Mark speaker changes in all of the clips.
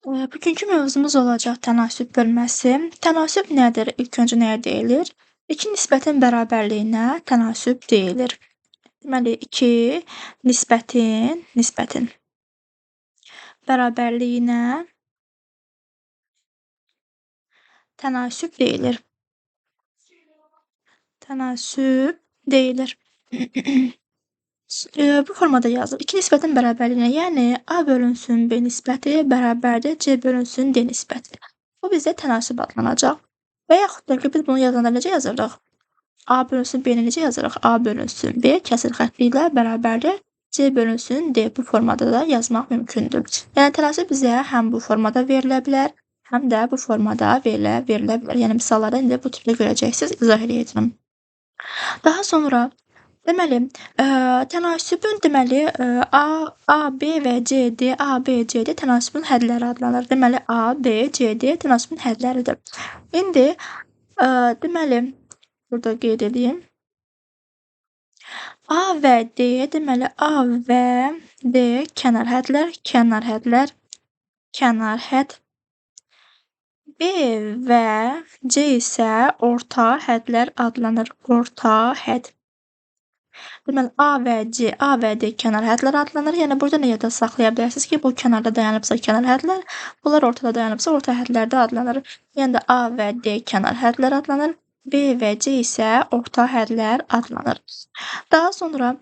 Speaker 1: Bugünkü mövzumuz olacaq tənasüb bölməsi. Tənasüb nədir? İlk öncə nəyə deyilir? İki nisbətin bərabərliyinə tənasüb deyilir. Deməli, nisbətin bərabərliyinə tənasüb deyilir. Tənasüb deyilir. Bu formada yazılır. İki nisbətin bərabərliyinə, yəni A bölünsün B nisbəti bərabərdir C bölünsün D nisbəti. Bu bizdə tənasüb adlanacaq. Və yaxud da ki, biz bunu yazanda necə yazırıq? A bölünsün B-ni necə yazırıq? A bölünsün B kəsr xətti ilə bərabərdir C bölünsün D. Bu formada da yazmaq mümkündür. Yəni tənasüb bizə həm bu formada verilə bilər, həm də bu formada verilə bilər. Yəni misallarda indi bu tipdə görəcəksiniz, izah edəcəm. Daha sonra deməli, tənasübün deməli, AB və CD, AB, CD tənasübün hədləri adlanır. Deməli, A, B, CD tənasübün hədləridir. İndi, deməli, burada qeyd edeyim. A və D, deməli, A və D kənar hədlər. B və C isə orta hədlər adlanır. Orta hədd. Deməli, A və D kənar hədlər adlanır. Yəni, burada nə yadda saxlaya bilərsiniz ki, bu kənarda dayanıbsa kənar hədlər, bunlar ortada dayanıbsa orta hədlər də adlanır. Yəni də A və D kənar hədlər adlanır. B və C isə orta hədlər adlanır. Daha sonra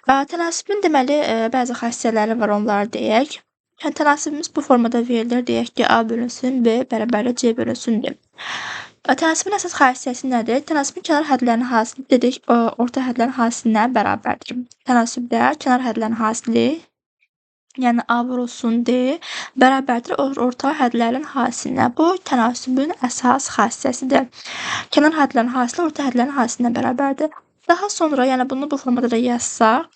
Speaker 1: tənasübün deməli bəzi xassələri var, onları deyək. Tənasübümüz bu formada verilir. Deyək ki, A bölünsün B bərabərdir C bölünsün D. Tənasübün əsas xassəsi nədir? Tənasübün kənar hədlərinin hasili dedik, orta hədlərin hasilinə bərabərdir. Tənasübdə kənar hədlərin hasili, yəni A vurulsun D bərabərdir orta hədlərin hasilinə. Bu tənasübün əsas xassəsidir. Kənar hədlərin hasili orta hədlərin hasilinə bərabərdir. Daha sonra, yəni bunu bu formada da yazsaq,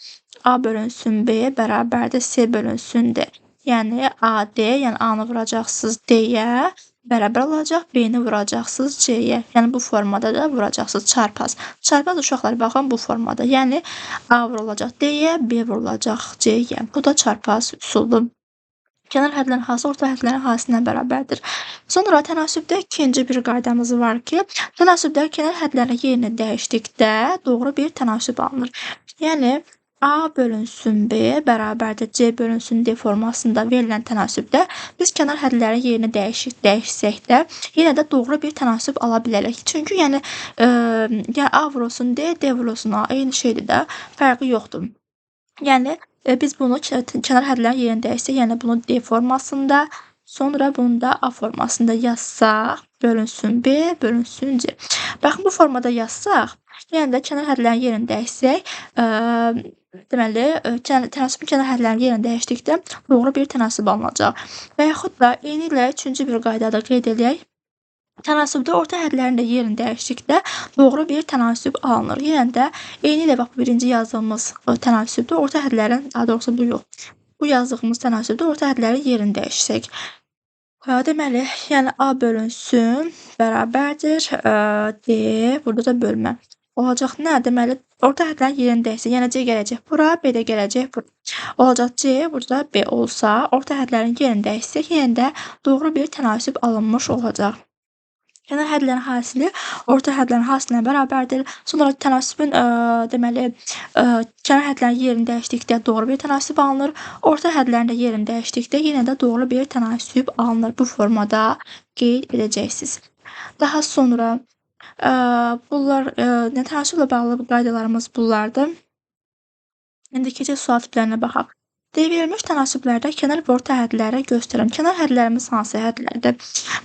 Speaker 1: A bölünsün B bərabərdir C bölünsün D. Yəni AD, yəni A-nı vuracaqsınız D-yə bərabər olacaq, B-ni vuracaqsınız C-yə. Yəni bu formada da vuracaqsınız çarpaz. Çarpaz uşaqlar baxın bu formada. Yəni A vurulacaq D-yə, B vurulacaq C-yə. Bu da çarpaz üsuludur. Kənar hədlərin hası orta hədlərin hasilinə bərabərdir. Sonra tənasübdə ikinci bir qaydamız var ki, tənasübdə kənar hədlərin yerini dəyişdikdə doğru bir tənasüb alınır. Yəni A bölünsün B bərabərdir C bölünsün D formasında verilən tənasübdə biz kənar hədlərin yerini dəyişsək də yenə də doğru bir tənasüb ala bilərik. Çünki yəni A vurulsun D, D vurulsun A eyni şeydir də, fərqi yoxdur. Yəni biz bunu kənar hədlərin yerini dəyişsək, yəni bunu D formasında, sonra bunu da A formasında yazsaq, bölünsün B, bölünsün C. Baxın, bu formada yazsaq, yəni də kənar hədlərin yerini dəyişsək, deməli, tənasübün kənar hədlərin yerini dəyişdikdə doğru bir tənasüb alınacaq. Və yaxud da eyni ilə üçüncü bir qaydada qeyd edək. Tənasübdə orta hədlərin də yerini dəyişdikdə doğru bir tənasüb alınır. Yəni də eyni ilə bax, birinci yazdığımız tənasübdə orta hədlərin, daha doğrusu bu yox. Bu yazdığımız tənasübdə orta hədlərin yerini dəyişsək. Deməli, yəni A bölünsün bərabərdir D, burada da bölmə. Olacaq nə? Deməli, orta hədlərin yerini dəyişsə, yəni C gələcək bura, B də gələcək bura. Olacaq C, burada B olsa, orta hədlərin yerini dəyişsək, yəni də doğru bir tənasüb alınmış olacaq. Kənar hədlərin hasili orta hədlərin hasilinə bərabərdir. Sonra tənasübün deməli kənar hədlərin yerini dəyişdikdə doğru bir tənasüb alınır. Orta hədlərin də yerini dəyişdikdə yenə də doğru bir tənasüb alınır. Bu formada qeyd edəcəksiniz. Daha sonra bunlar tənasüblə bağlı qaydalarımız bunlardır. İndi keçək sual tiplərinə baxaq. Verilmiş tənasüblərdə kənar və orta hədləri göstərin. Kənar hədlərimiz hansı hədlərdir?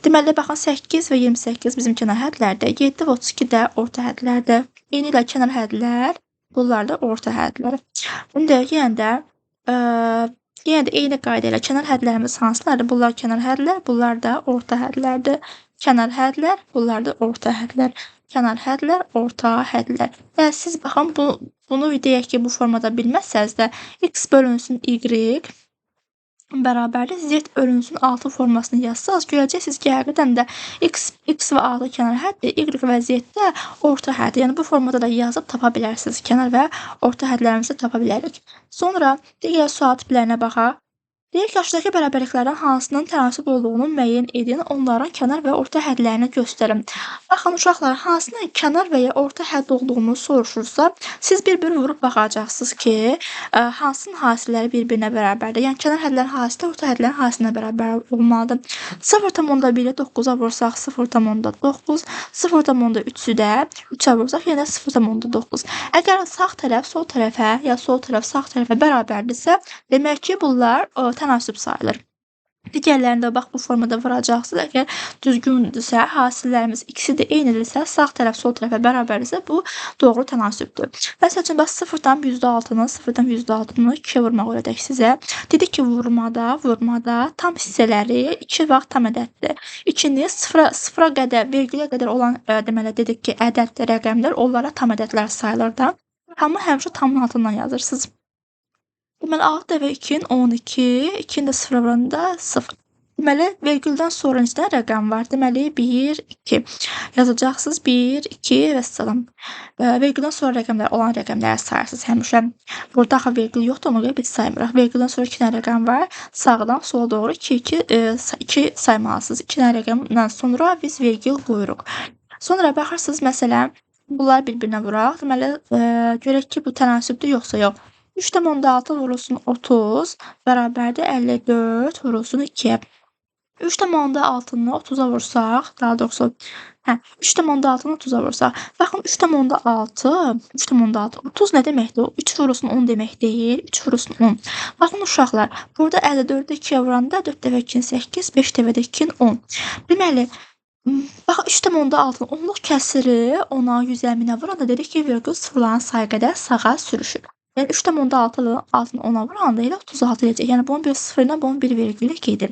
Speaker 1: Deməli, baxın, 8 və 28 bizim kənar hədlərdir. 7 və 32 də orta hədlərdir. Eyni ilə kənar hədlər, bunlar da orta hədlər. İndi yenə də eyni qayda ilə kənar hədlərimiz hansılardır? Bunlar kənar hədlər, bunlar da orta hədlərdir. Kənar hədlər, bunlar da orta hədlər. Kənar hədlər, orta hədlər. Yəni siz baxın, bunu deyək ki, bu formada bilməzsəz də x bölünsün y bərabərdir z bölünsün 6 formasını yazsaq, görəcəksiniz ki, həqiqətən də x və 6 kənar həddir, y və z də orta həddir. Yəni bu formada da yazıb tapa bilərsiniz. Kənar və orta hədlərimizi tapa bilərik. Sonra digər sual tiplərinə baxaq. Deyək ki, aşağıdakı bərabərliklərdən hansının tənasib olduğunu müəyyən edin, onların kənar və orta hədlərini göstərin. Baxın uşaqlar, hansının kənar və ya orta hədd olduğunu soruşursa, siz bir-bir vurub baxacaqsınız ki, hansının hasilləri bir-birinə bərabərdir. Yəni kənar hədlərin hasili orta hədlərin hasilinə bərabər olmalıdır. 0,1-i 9-a vursaq 0,9, 0,3-ü də 3-ə vursaq yenə 0,9. Əgər sağ tərəf sol tərəfə ya sol tərəf sağ tərəfə bərabərdirsə, demək ki, bunlar tənasib sayılır. Digərlərində bax bu formada vuracaqsınız. Əgər düzgündürsə, hasillərimiz ikisi də eynidirsə, sağ tərəf sol tərəfə bərabərdirsə, bu doğru tənasübdür. Məsəl üçün, bax 0,6-nı 0,6-nı 2-yə vurmaq öyrədək sizə. Dedik ki, vurmada tam hissələri 2 vaxt tam ədəddir. 2-ni sıfıra qədər, vergülə qədər olan deməli dedik ki, ədəd rəqəmlər onlara tam ədədlər sayılır da. Tamı həmişə tamın altından yazırsınız. Deməli, 6 dəfə 2-nin 12, 2-ni də sıfıra vuranda 0. Deməli, vergüldən sonra neçə dənə rəqəm var? Deməli, 1, 2 yazacaqsınız. 1, 2 və salam. Vergüldən sonra rəqəmlər olan rəqəmləri sayırsınız həmişə. Burada axı vergül yoxdur, ona görə biz saymırıq. Vergüldən sonra 2 dənə rəqəm var. Sağdan sola doğru 2 saymalısınız. 2 dənə rəqəmdən sonra biz vergül qoyuruq. Sonra baxırsınız, məsələn, bunlar bir-birinə vuraq. Deməli, görək ki, bu tənasübdür yoxsa yox. 3,6 vurulsun 30 bərabərdir 54 vurulsun 2-yə. 3,6-nı 30-a vursaq, daha doğrusu 3,6-nı 30-a vursaq. Baxın 3,6 30 nə deməkdir? 3 vurulsun 10 demək deyil, 3 vurulsun 10. Baxın uşaqlar, burada 54-ü 2-yə vuranda 4 dəfə 2-nin 8, 5 dəfə də 2-nin 10. Deməli, bax 3,6-nın 10-luq kəsiri 10-a 150-nə vuranda dedik ki, vergül sıfırların sayı qədər sağa sürüşür. Yəni 3,6-nı 10-a vuranda elə 36 eləyəcək. Yəni bunun bir 0 ilə bunun bir vergülü gedir.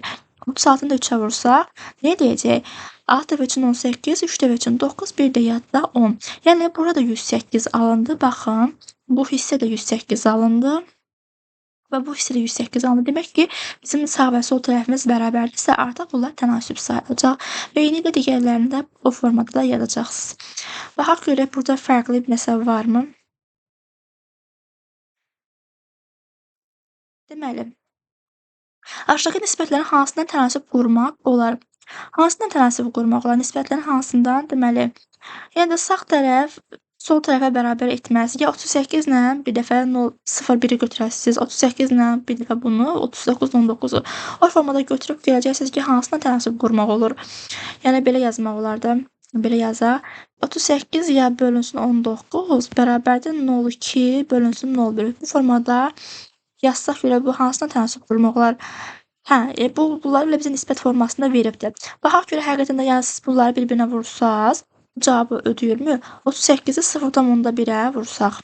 Speaker 1: 36-nı da 3-ə vursaq, nə deyəcək? 6 dəfə üçün 18, 3 dəfə üçün 9, 1 də yadda 10. Yəni burada 108 alındı. Baxın, bu hissə də 108 alındı. Və bu hissə də 108 alındı. Demək ki, bizim sağ və sol tərəfimiz bərabərdirsə, artıq bunlar tənasüb sayılacaq. Və eyni də digərlərini də o formada da yazacaqsınız. Baxaq görək, burada fərqli bir nəsə varmı? Deməli, aşağıdakı nisbətlərin hansından tənasib qurmaq olar? Hansından tənasib qurmaq olar? Nisbətlərin hansından? Deməli, yəni də sağ tərəf sol tərəfə bərabər etməz. Ya 38 ilə bir dəfə 0,1-i götürəsiniz, 38 ilə bir dəfə bunu, 39, 19-u. O formada götürüb gələcəksiniz ki, hansından tənasib qurmaq olur? Yəni, belə yazmaq olar da. Belə yazaq. 38 ya bölünsün 19 bərabərdir 0,2 bölünsün 0,1. Bu formada yazsaq görə bu hansına tənasib qurmaq olar? Bunları elə bizə nisbət formasında veribdir. Baxaq görə həqiqətən də yəni siz bunları bir-birinə vursaz, cavabı ödəyirmi? 38-i 0,1-ə vursaq.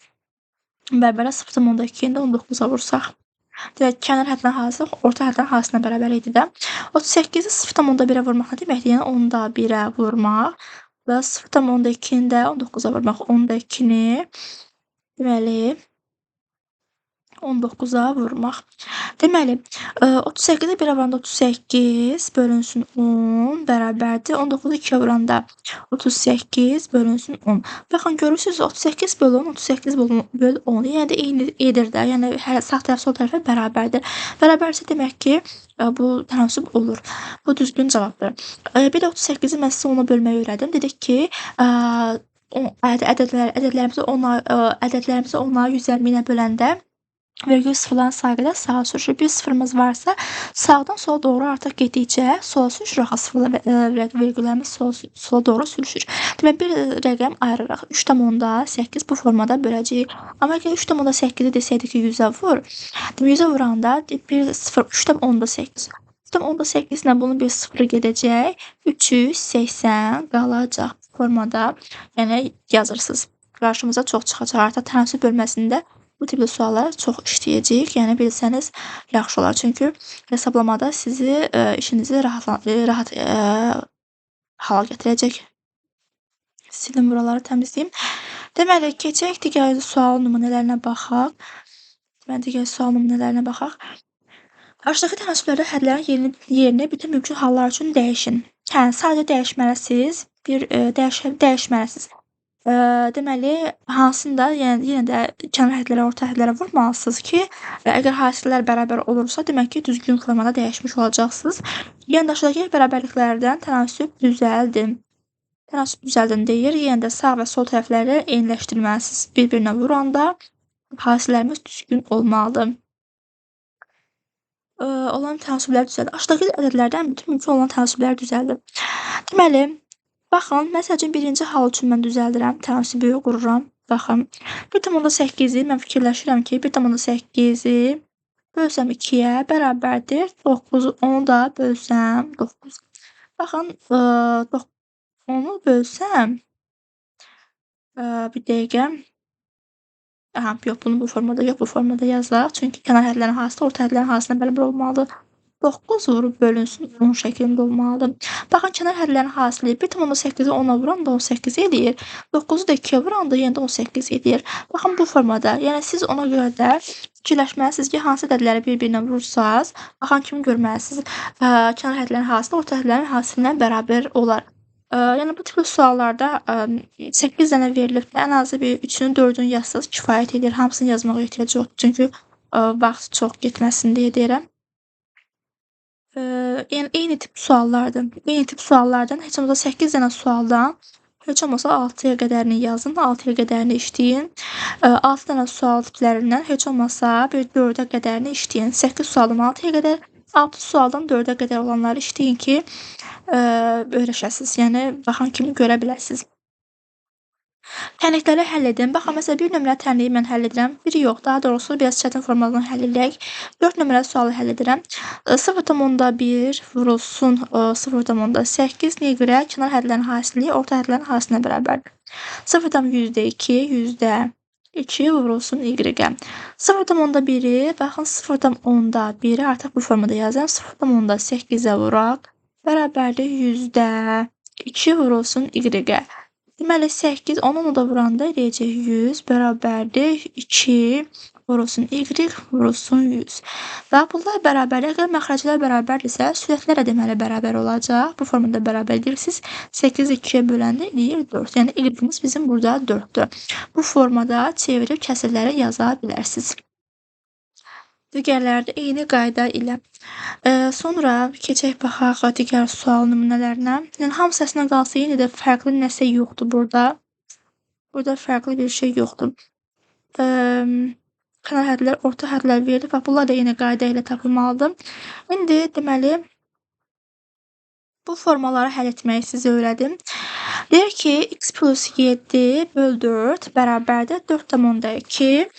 Speaker 1: Bərabərə 0,2-ni də 19-a vursaq. Demək, kənar həddən hansı, orta həddən hansına bərabər idi də. 38-i 0,1-ə vurmaq nə deməkdir? Yəni 10-1-ə vurmaq və 0,2-ni də 19-a vurmaq. 10-2-ni deməli 19-a vurmaq. Deməli, 38-i 1-ə vuranda 38 bölünsün 10 bərabərdir. 19-u 2-yə vuranda 38 bölünsün 10. Baxın, görürsünüz 38 bölü 10, 38 bölü 10. Yəni də eyni edir də. Yəni sağ tərəf sol tərəfə bərabərdir. Bərabərsə demək ki, bu tənasüb olur. Bu düzgün cavabdır. Bir də 38-i mən sizə ona bölməyi öyrədim. Dedik ki, ədədlərimizi 10-a 150-nə böləndə vergül sıfırların sayı qədər sağa sürüşür. Bir sıfırımız varsa, sağdan sola doğru artıq getdikcə sola sürüşür, vergüllərimiz sola doğru sürüşür. Demək, bir rəqəm ayırırıq. 3,8 bu formada böləcəyik. Amma əgər 3,8-i desəydik ki, 100-ə vur, 100-ə vuranda bir 0, 3,8. 3,8 ilə bunun bir 0 gedəcək, 380 qalacaq formada, yəni yazırsınız. Qarşımıza çox çıxacaq. Artıq tənasüb bölməsində bu tipli suallar çox işləyəcəyik. Yəni bilsəniz yaxşı olar. Çünki hesablamada sizi işinizi rahat hala gətirəcək. Silim buraları təmizləyim. Deməli, keçək digər sual nümunələrinə baxaq. Aşağıdakı tənasüblərdə hədlərin yerini bütün mümkün hallar üçün dəyişin. Sadəcə dəyişməlisiniz. Dəyişməlisiniz. Deməli, hansını da yenə də kənar hədlərə, orta hədlərə vurmalısınız ki, əgər hasillər bərabər olursa, demək ki, düzgün formada dəyişmiş olacaqsınız. Yəni də aşağıdakı bərabərliklərdən tənasüb düzəldin. Tənasüb düzəldin deyir. Yenə də sağ və sol tərəfləri eyniləşdirməlisiniz. Bir-birinə vuranda hasillərimiz düzgün olmalıdır. Olan tənasüblər düzəldir. Aşağıdakı ədədlərdən bütün mümkün olan tənasüblər düzəldir. Deməli, baxın, məsəl üçün birinci hal üçün mən düzəldirəm, tənasübü qururam. Baxın, 1,8-i mən fikirləşirəm ki, 1,8-i bölsəm 2-yə bərabərdir 9, onu da bölsəm 9. Baxın, 10-u bölsəm, bir dəqiqə. Aha, yox, bunu bu formada yox, bu formada yazaq. Çünki kənar hədlərin hası orta hədlərin hasına bərabər olmalıdır. 9 vurub bölünsün 10 şəklində olmalıdır. Baxın, kənar hədlərin hasili 1,8-i 10-a vuran da 18 eləyir. 9-u da 2-yə vuran da yenə də 18 eləyir. Baxın, bu formada. Yəni, siz ona görə də fikirləşməlisiniz ki, hansı ədədləri bir-birinə vurursanız, baxın kimi görməlisiniz. Kənar hədlərin hasili orta hədlərin hasilinə bərabər olar. Yəni bu tipli suallarda 8 dənə verilib. Ən azı bir 3-ünü, 4-ünü yazsanız kifayət edir. Hamısını yazmağa ehtiyac yoxdur. Çünki vaxt çox getməsin deyə deyirəm. Yəni eyni tip suallardır. Eyni tip suallardan heç olmasa 8 dənə sualdan heç olmasa 6-ya qədərini yazın, 6-ya qədərini işləyin. 6 dənə sual tiplərindən heç olmasa bir 4-ə qədərini işləyin. 8 sualdan 6-ya qədər, 6 sualdan 4-ə qədər olanları işləyin ki, öyrəşəsiz. Yəni baxan kimi görə biləsiz. Tənlikləri həll edin. Baxın, məsələn, 1 nömrəli tənliyi mən həll edirəm. 1 yox, daha doğrusu biraz çətin formadan həll edək. 4 nömrəli sualı həll edirəm. 0,1 vurulsun 0,8 niyə görə? Kənar hədlərin hasili orta hədlərin hasilinə bərabərdir. 0,2 %2 vurulsun y-ə. 0,1-i, baxın 0,1-i artıq bu formada yazıram. 0,8-ə vuraq. Bərabərdir %2 vurulsun y-ə. Deməli, 8, onu da vuranda eləyəcək 100, bərabərdir 2 vurulsun y, vurulsun 100. Və bunlar bərabərdir. Əgər məxrəclər bərabərdirsə, sürətlər də deməli bərabər olacaq. Bu formada bərabər edirsiniz. 8-i 2-yə böləndə eləyir 4. Yəni, y-imiz bizim burada 4-dür. Bu formada çevirib kəsirləri yaza bilərsiniz. Digərləri də eyni qayda ilə. Sonra keçək baxaq digər sual nümunələrinə. Yəni, hamısı əslində qalsa yenə də fərqli nəsə yoxdur burada. Burada fərqli bir şey yoxdur. Kənar hədlər, orta hədlər verilib və bunlar da eyni qayda ilə tapılmalıdır. İndi deməli, bu formaları həll etməyi sizə öyrədim. Deyir ki, x plus 7 böl 4 bərabərdir 4,2.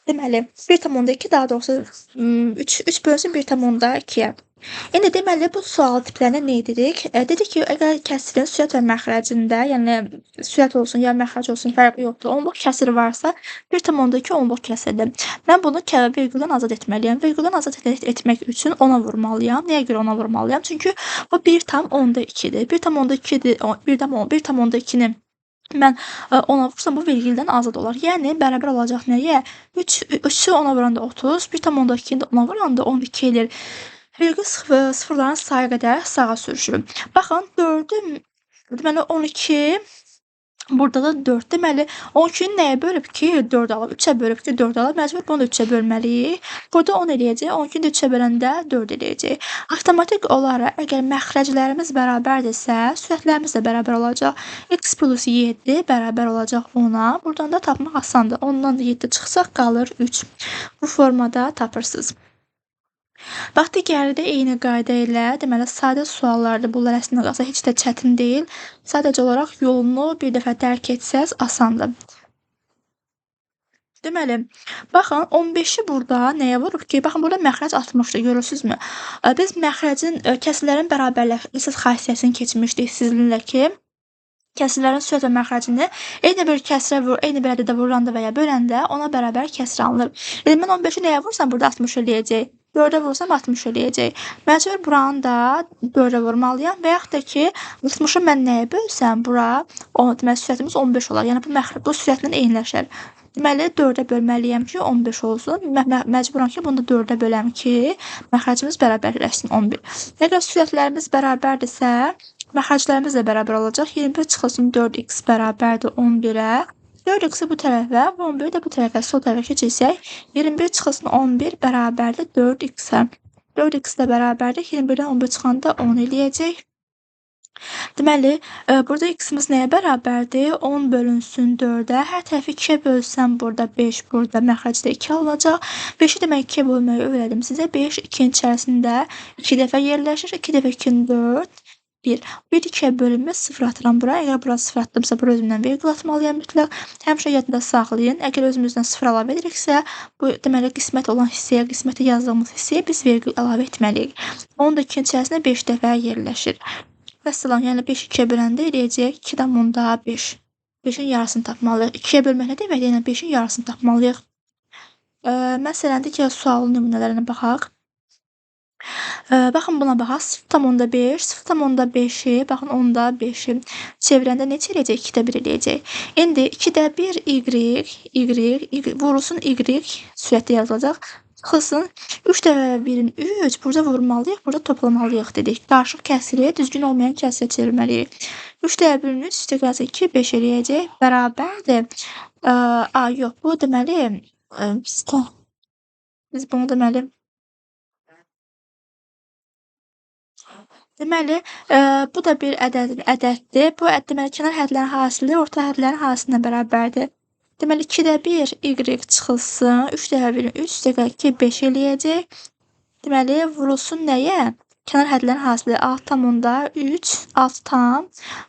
Speaker 1: Deməli, 1,2 daha doğrusu 3 bölünsün 1,2-yə. İndi deməli, bu sual tiplərinə nə edirik? Dedik ki, əgər kəsirin sürət və məxrəcində, yəni sürət olsun, ya məxrəc olsun, fərqi yoxdur. Onluq kəsir varsa, 1,2 onluq kəsirdir. Mən bunu virgüldən azad etməliyəm. Virgüldən azad etmək üçün ona vurmalıyam. Nəyə görə ona vurmalıyam? Çünki o 1,2-dir. 1,2-ni mən ona vursam, bu vergildən azad olar. Yəni, bərabər olacaq nəyə? 3-ü ona vuranda 30, 1,2-ni də ona vuranda 12 edir. Vergül sıfırların sayı qədər sağa sürüşür. Baxın, 4-ü, deməli, 12, burada da 4. Deməli, 12-ni nəyə bölüb ki, 4 alıb? 3-ə bölüb ki, 4 alıb. Məcbur bunu da 3-ə bölməliyik. Burada 10 eləyəcək. 12-ni də 3-ə böləndə 4 eləyəcək. Avtomatik olaraq, əgər məxrəclərimiz bərabərdirsə, sürətlərimiz də bərabər olacaq. X plus 7 bərabər olacaq 10-a. Buradan da tapmaq asandır. 10-dan da 7 çıxsaq, qalır 3. Bu formada tapırsınız. Bax, digəri də eyni qayda ilə, deməli, sadə suallardır. Bunlar əslində qalsa heç də çətin deyil. Sadəcə olaraq yolunu bir dəfə dərk etsəz asandır. Deməli, baxın, 15-i burada nəyə vuruq ki? Baxın, burada məxrəc 60-dır, görürsünüzmü? Biz məxrəcin, kəsirlərin bərabərləşmə xassiyəsini keçmişdik sizinlə ki, kəsirlərin sürət və məxrəcini eyni bir kəsirə eyni bir ədədə vurulanda və ya böləndə ona bərabər kəsir alınır. Yəni, mən 15-i nəyə vursam, burada 60 eləyəcək. 4-ə vursam 60 eləyəcək. Məcbur buranı da 4-ə vurmalıyam və yaxud da ki, 60-ı mən nəyə bölsəm, bura, deməli, sürətimiz 15 olar. Yəni, bu sürətlə eyniləşər. Deməli, 4-ə bölməliyəm ki, 15 olsun. Məcburam ki, bunu da 4-ə böləm ki, məxrəcimiz bərabərləşsin 11. Əgər sürətlərimiz bərabərdirsə, Məxrəclərimiz də bərabər olacaq. 21 çıxılsın 4x bərabərdir 11-ə. 4x-i bu tərəfə və 11-i də bu tərəfə, sol tərəfə keçirsək, 21 çıxılsın 11 bərabərdir 4x-ə. 4x də bərabərdir. 21-dən 11 çıxanda 10 eləyəcək. Deməli, burada x-imiz nəyə bərabərdir? 10 bölünsün 4-ə. Hər tərəfi 2-yə bölsəm burada 5, burada məxrəcdə 2 alınacaq. 5-i demək 2-yə bölməyi öyrədim sizə. 5 2-nin içərisində 2 dəfə yerləşir. 2 dəfə 2-nin 4, 1. 1 2-yə bölünmüş 0 atıram bura. Əgər bura 0 atdımsa, bura özümdən vergül atmalıyam mütləq. Həmişə yadında saxlayın. Əgər özümüzdən 0 əlavə ediriksə, bu deməli qismət olan hissəyə, qismətə yazdığımız hissəyə biz vergül əlavə etməliyik. Onun da 2-nin içərisində 5 dəfə yerləşir. Vəssalam, yəni 5 2-yə böləndə eləyəcək 2,5. 5-in yarısını tapmalıyıq. 2-yə bölmək nə deməkdir? Yəni 5-in yarısını tapmalıyıq. Məsələn, ki, sualın nümunələrinə baxaq. Baxın buna baxaq. 0,5, 0,5-i, baxın 10-da 5-i çevirəndə neçə eləyəcək? 2-də 1 eləyəcək. İndi 2-də 1 y vurulsun y sürətdə yazılacaq. Çıxılsın 3 dəfə 1-in 3, burada vurmalıyıq, burada toplamalıyıq dedik. Qarışıq kəsiri düzgün olmayan kəsirə çevirməliyik. 3 dəfə 1-in 3, üstə qalsa 2, 5 eləyəcək. Bərabərdir. Yox, bu deməli, biz bunu deməli, bu da bir ədəddir. Bu deməli, kənar hədlərin hasili orta hədlərin hasilinə bərabərdir. Deməli, 2-də 1 y çıxılsın, 3 dəfə 1-in 3, üstə qalsa 2, 5 eləyəcək. Deməli, vurulsun nəyə? Kənar hədlərin hasili 6,3, 6 tam,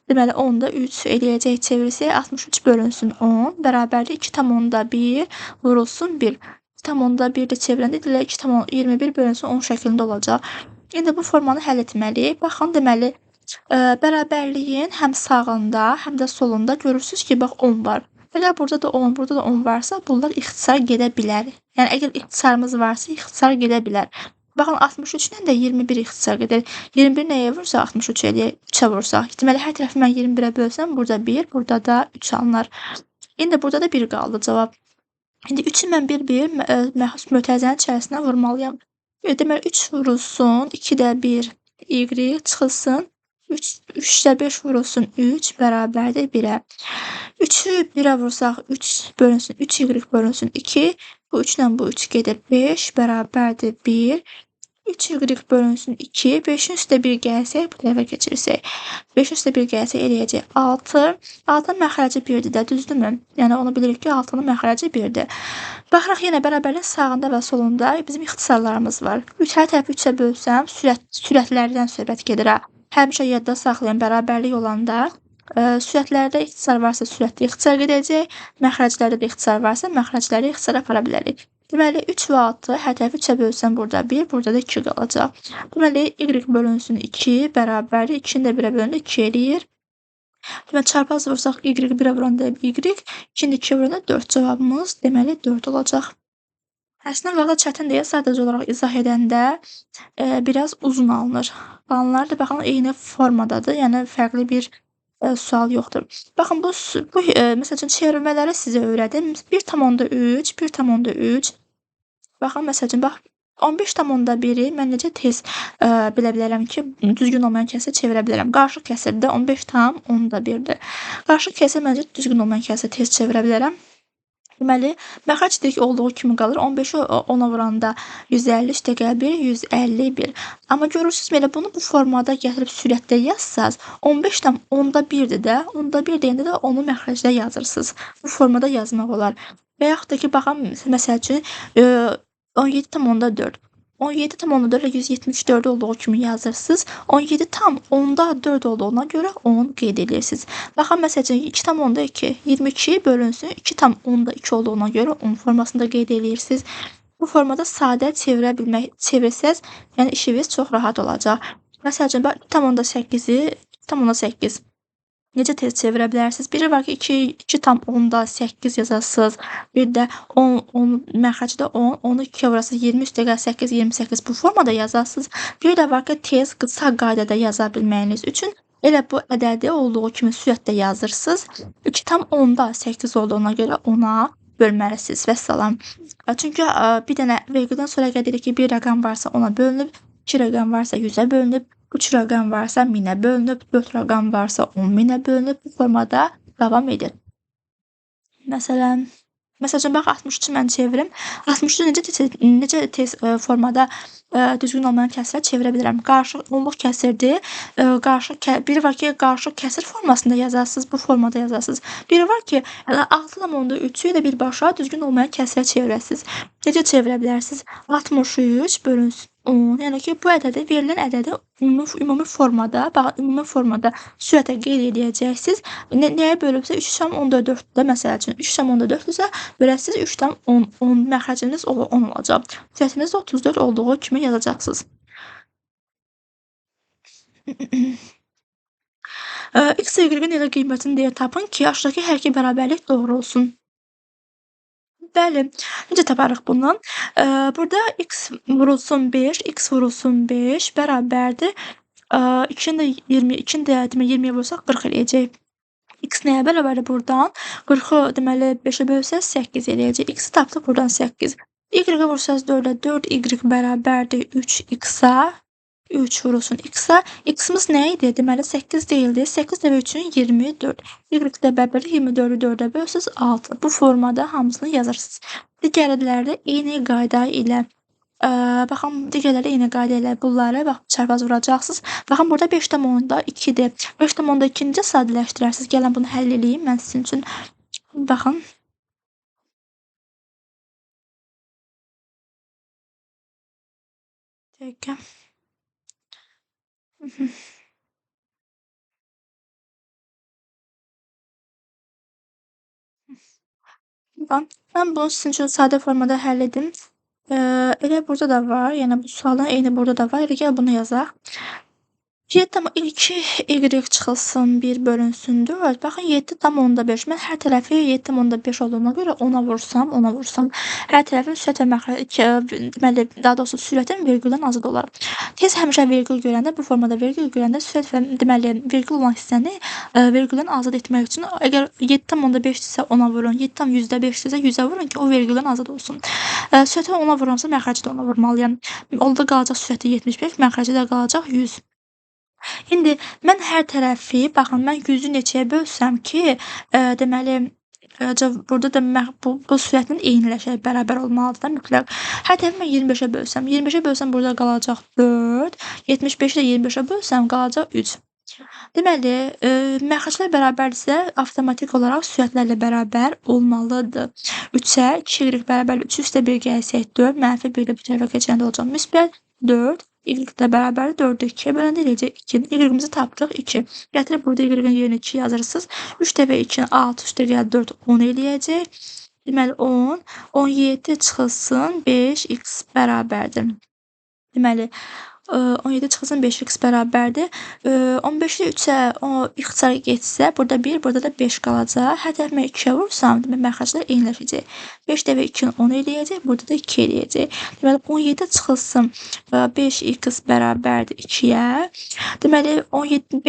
Speaker 1: deməli 10-da 3 eləyəcək çevirsək, 63 bölünsün 10, bərabərdir 2,1 vurulsun 1. 2,1 də çevirəndə 2,21 bölünsün 10 şəklində olacaq. İndi bu formanı həll etməliyik. Baxın, deməli, bərabərliyin həm sağında, həm də solunda görürsünüz ki, bax 10 var. Əgər burada da 10, burada da 10 varsa, bunlar ixtisar gedə bilər. Yəni, əgər ixtisarımız varsa, ixtisar gedə bilər. Baxın, 63-lə də 21 ixtisar gedər. 21 nəyə vursa, 63 eləyək, 3-ə vursaq. Deməli, hər tərəfi mən 21-ə bölsəm, burada 1, burada da 3 alınır. İndi burada da 1 qaldı cavab. İndi 3-ü mən bir mötərizənin içərisinə vurmalıyam. Deməli, 3 vurulsun, 2-də 1 y çıxılsın, 3-də 5 vurulsun 3 bərabərdir 1-ə. 3-ü 1-ə vursaq 3 bölünsün, 3 y bölünsün 2. Bu 3 ilə bu 3 gedir 5 bərabərdir 1. 3 y bölünsün 2. 5-in üstə 1 gəlsək, bu tərəfə keçirsək. 5-in üstə 1 gəlsək eləyəcək 6. 6-nın məxrəci 1-dir də, düzdürmü? Yəni, onu bilirik ki, 6-nın məxrəci 1-dir. Baxıraq yenə bərabərliyin sağında və solunda bizim ixtisarlarımız var. Hər tərəfi 3-ə bölsəm, sürətlərdən söhbət gedir. Həmişə yadda saxlayın, bərabərlik olanda sürətlərdə ixtisar varsa, sürətdə ixtisar gedəcək, məxrəclərdə də ixtisar varsa, məxrəclərdə ixtisar apara bilərik. Deməli, 3 və 6 hər tərəfi 3-ə bölsəm, burada 1, burada da 2 qalacaq. Deməli, y bölünsün 2 bərabərdir, 2-ni də 1-ə bölündə 2 eləyir. Deməli, çarpaz vursaq, y 1-ə vuranda y, 2-ni 2-yə vuranda 4 cavabımız, deməli, 4 olacaq. Əslində, qalda çətin deyə sadəcə olaraq izah edəndə biraz uzun alınır. Qalanlar da, baxın, eyni formadadır, yəni fərqli bir sual yoxdur. Baxın, bu məsəl üçün, çevirmələri sizə öyrədim. 1,3, 1,3. Baxın, məsəl üçün, bax, 15,1-i mən necə tez bilə bilərəm ki, düzgün olmayan kəsirə çevirə bilərəm. Qarışıq kəsirdə 15,1-dir. Qarışıq kəsir məncə düzgün olmayan kəsirə tez çevirə bilərəm. Deməli, məxrəc dedik olduğu kimi qalır. 15-i 10-a vuranda 150, üstə gəl 1, 151. Amma görürsünüz, belə bunu bu formada gətirib sürətdə yazsaz, 15,1-dir də, 10-da 1 deyəndə də onu məxrəcdə yazırsınız. Bu formada yazmaq olar. Və yaxud da ki, baxın, məsəl üçün, 17,4. 17,4 ilə 174 olduğu kimi yazırsınız. 17 tam 10-da 4 olduğuna görə 10 qeyd edirsiniz. Baxın, məsəl üçün, 2,2. 22 bölünsün 2,10-da 2 olduğuna görə 10 formasında qeyd edirsiniz. Bu formada sadə çevirsəz, yəni işiniz çox rahat olacaq. Məsəl üçün, 2,8-i 2,8 necə tez çevirə bilərsiniz? Biri var ki, 2,10-da 8 yazasınız. Bir də 10 məxrəcdə 10, onu 2-yə vurasınız, 20 üstə gəl 8, 28 bu formada yazasınız. Bir də var ki, tez, qısa qaydada yaza bilməyiniz üçün elə bu ədədi olduğu kimi sürətdə yazırsınız. 2,10-da 8 olduğuna görə ona bölməlisiniz. Vəssalam. Çünki bir dənə vergüldən sonra qeyd edirik ki, bir rəqəm varsa ona bölünüb, 2 rəqəm varsa 100-ə bölünüb, 3 rəqəm varsa 1000-ə bölünüb, 4 rəqəm varsa 10.000-ə bölünüb bu formada davam edir. Məsələn, bax 63-ü mən çevirim. 63-ü necə tez formada düzgün olmayan kəsrə çevirə bilərəm? Qarışıq onluq kəsirdir. Biri var ki, qarışıq kəsir formasında yazarsınız, bu formada yazarsınız. Biri var ki, 6,3-ü elə birbaşa düzgün olmayan kəsrə çevirəsiniz. Necə çevirə bilərsiniz? 63 bölünsün 10. Yəni ki, bu ədədi, verilən ədədi ümumi formada sürətə qeyd edəcəksiniz. Nəyə bölübsə 3,14-də məsəl üçün 3,14-dürsə böləsiniz 3,10 məxrəciniz 10 olacaq. Sürətiniz 34 olduğu kimi yazacaqsınız. X, Y-in elə qiymətini deyə tapın ki, aşağıdakı hər iki bərabərlik doğru olsun. Bəli, necə taparıq bunu? Burada x vurulsun 5 bərabərdir. 2-ni də 20-yə vursak 40 eləyəcək. X nəyə bərabərdir buradan? 40-ı deməli 5-ə bölsəz 8 eləyəcək. X-i tapdıq buradan 8. Y-ə vursaz 4-ə 4y bərabərdir 3x-a. 3 vurulsun x-a. X-imiz nə idi? Deməli 8 deyildi. 8 dəfə 3-ün 24. Y-də bərabərdir 24-ü 4-ə bölsəz 6. Bu formada hamısını yazırsınız. Digərlərdə eyni qayda ilə baxın, digərləri eyni qayda ilə bunları çarpaz vuracaqsınız. Baxın, burada 5,2-dir. 5,2-ni necə sadələşdirərsiniz? Gəlin bunu həll edeyim mən sizin üçün. Baxın. Dəqiqə. Mən bunu sizin üçün sadə formada həll edim. Elə burada da var, yəni bu sualın eyni burada da var. Elə gəl bunu yazaq. 7,2y çıxılsın 1 bölünsün 4. Baxın 7,5. Mən hər tərəfi 7,5 olduğuna görə 10-a vursam, hər tərəfin sürət və deməli, daha doğrusu sürətin vergüldən azad olar. Tez həmişə vergül görəndə, bu formada vergül görəndə sürət və deməli, vergül olan hissəni vergüldən azad etmək üçün əgər 7,5-dirsə 10-a vurun, 7,5-dirsə 100-ə vurun ki, o vergüldən azad olsun. Sürəti 10-a vuramsa, məxrəci də 10-a vurmalıyam. Orada qalacaq sürəti 75, məxrəci də qalacaq 100. İndi mən hər tərəfi, baxın, mən 100-ü neçəyə bölsəm ki, deməli, burada da bu sürətin eyniləşə bərabər olmalıdır da mütləq. Hər tərəfi mən 25-ə bölsəm. 25-ə bölsəm burada qalacaq 4. 75-i də 25-ə bölsəm qalacaq 3. Deməli, məxrəclər bərabərdirsə, avtomatik olaraq sürətlərlə bərabər olmalıdır. 3-ə 2y bərabər 3 üstə 1 gəlsək 4, -1 ilə bu tərəfə keçəndə olacaq müsbət 4. Y-də bərabər 4-ü 2-yə böləndə eləyəcək 2. Y-imizi tapdıq 2. Gətirib burada Y-in yerinə 2 yazırsınız. 3 dəfə 2-nin 6, 3 dəfə 4, 10 eləyəcək. Deməli 10, 17 çıxılsın 5x bərabərdir. Deməli, 17 çıxılsın 5x bərabərdir. 15-i 3-ə ixtisar getsə, burada 1, burada da 5 qalacaq. Hər tərəfimə 2-yə vursam, deməli, məxrəclər eyniləşəcək. 5 dəfə 2-nin 10 eləyəcək, burada da 2 eləyəcək. Deməli, 17 çıxılsın 5x bərabərdir 2-yə. Deməli,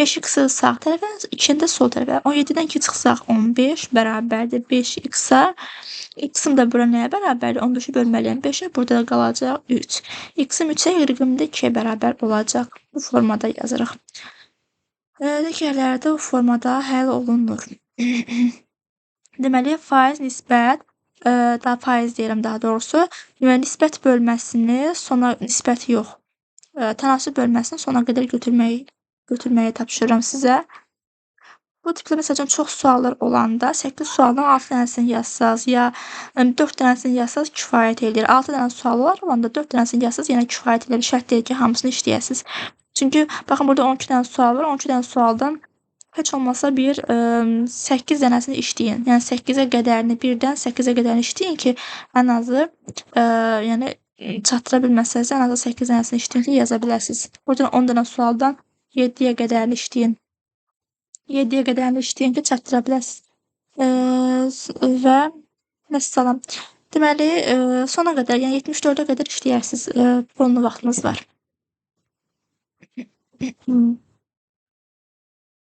Speaker 1: 5x-i sağ tərəfə, 2-ni də sol tərəfə. 17-dən 2 çıxsaq 15 bərabərdir 5x-a. X-im də bura nəyə bərabərdir? 15-i bölməliyəm 5-ə, burada da qalacaq 3. X-im 3-ə, Y-im də 2-yə bərabər olacaq. Bu formada yazırıq. Digərləri də bu formada həll olunur. Deməli, faiz nisbət, faiz deyirəm daha doğrusu, nisbət bölməsini sona, nisbət yox, tənasüb bölməsini sona qədər götürməyi tapşırıram sizə. Bu tiplə məsələn çox suallar olanda 8 sualdan 6 dənəsini yazsaz, ya 4 dənəsini yazsaz kifayət edir. 6 dənə sual olanda 4 dənəsini yazsaz yenə kifayət edir. Şərt deyil ki, hamısını işləyəsiniz. Çünki baxın burada 12 dənə sual var. 12 dənə sualdan heç olmasa bir 8 dənəsini işləyin. Yəni 8-ə qədərini, 1-dən 8-ə qədərini işləyin ki, ən azı yəni çatdıra bilməsəniz, ən azı 8 dənəsini işləyin ki, yaza biləsiniz. Buradan 10 dənə sualdan 7-yə qədərini işləyin. 7-yə qədərini işləyin ki, çatdıra biləsiniz. Və məsələn, deməli, sona qədər, yəni 74-ə qədər işləyərsiniz. Fonlu vaxtınız var.